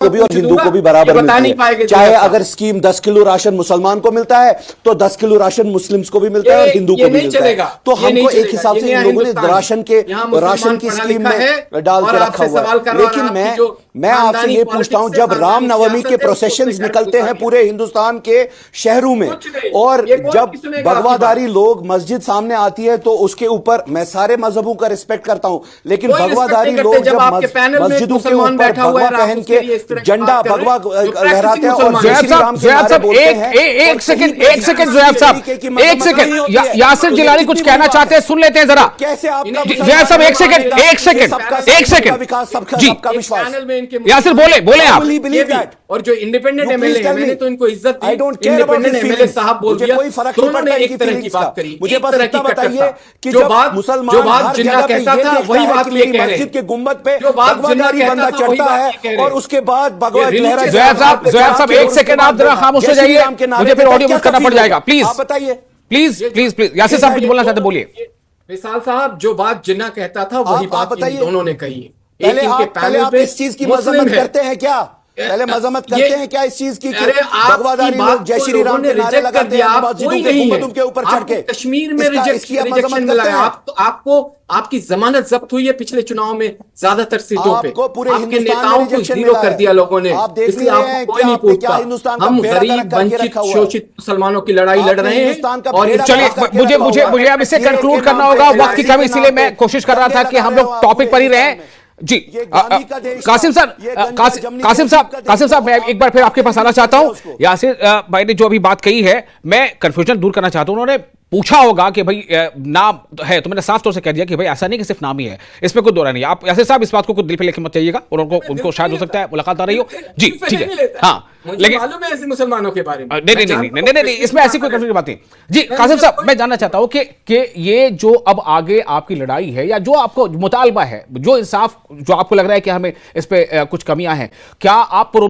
को भी और हिंदू को भी बराबर मिलती है। चाहे अगर स्कीम 10 किलो राशन मुसलमान को मिलता है तो 10 किलो राशन मुस्लिम्स को भी मिलता है और हिंदू को भी मिलता है। तो हमको एक हिसाब से इन लोगों ने राशन की स्कीम में डाल के रखा हुआ है। लेकिन मैं आपसे ये पूछता हूं, जब रामनवमी के प्रोसेशंस निकलते हैं पूरे हिंदुस्तान के शहरों में और जब भगवादारी लोग मस्जिद सामने आती है तो उसके ऊपर, मैं सारे मजहबों का रिस्पेक्ट करता हूं, लेकिन भगवादारी लोग जब मस्जिदों के ऊपर भगवा पहन के झंडा भगवा लहराते हैं और जय श्री राम के नारे बोलते हैं। एक सेकंड ज़ोयाब साहब, एक सेकंड, यासिर जिलानी कुछ कहना चाहते हैं, सुन लेते हैं जरा। कैसे आपका ज़ोयाब साहब एक सेकंड विकास, सबका विश्वास, यासिर बोले आप। और जो इंडिपेंडेंट एमएलए हैं, मैंने तो इनको इज्जत दी, इंडिपेंडेंट एमएलए साहब बोल दिया, कोई फर्क तो नहीं उन्होंने पड़ता एक तरह की बात करी, मुझे एक बस तरह की इतना बताइए कट्टरता। कि जो जब बात मुसलमान जिन्ना कहता था वही बात ये कह रहे मस्जिद के गुंबद पे जो बात जिन्ना भगवादारी बंदा कहता था वही चढ़ता बात ये कह है रहे और उसके बाद भगवा लहरा। ज़ोयाब साहब एक सेकंड आप जरा खामोश हो जाइए, मुझे फिर ऑडियो म्यूट करना पड़ जाएगा। प्लीज आप बताइए, प्लीज यासिर साहब कुछ बोलना चाहते बोलिए। विशाल साहब, जो बात जिन्ना कहता था वही बात इन दोनों ने कही। पहले आप इस चीज की मजम्मत करते हैं क्या? पहले मजम्मत करते हैं क्या इस चीज की? भगवादारी लोग जय श्री राम के नारे लगाते हैं मस्जिदों के गुंबदों के ऊपर चढ़ के। कश्मीर में रिजेक्शन मिला है आपको, आपकी जमानत जब्त हुई है पिछले चुनाव में ज्यादातर सीटों पे, आपके नेताओं को जीरो कर दिया लोगों ने, इसलिए आपको कोई नहीं पूछता। हम गरीब वंचित शोषित मुसलमानों की लड़ाई लड़ रहे हैं। और चलिए मुझे अब इसे कंक्लूड करना होगा, वक्त की कमी, इसीलिए मैं कोशिश कर रहा था कि हम लोग टॉपिक पर ही रहें। जी कासिम साहब मैं एक बार फिर आपके पास आना चाहता हूं। यासिर भाई ने जो अभी बात कही है, मैं कंफ्यूजन दूर करना चाहता हूं। उन्होंने पूछा होगा कि भाई नाम है, तो मैंने साफ तौर से कह दिया कि भाई ऐसा नहीं कि सिर्फ नाम ही है, इसमें कोई दो राय नहीं। आप यासिर साहब इस बात को कुछ दिल पे लेके मत जाइएगा, और उनको शायद हो सकता है मुलाकात आ रही हो। जी ठीक है, हाँ, लेकिन मालूम है ऐसे मुसलमानों के बारे में नहीं, इसमें ऐसी कोई कंफ्यूजन बात नहीं। जी कासिम साहब, मैं जानना चाहता हूं कि ये जो अब आगे आपकी लड़ाई है, या जो आपको मुतालबा है, जो इंसाफ जो आपको लग रहा है कि हमें इस पे कुछ कमियां हैं, क्या आप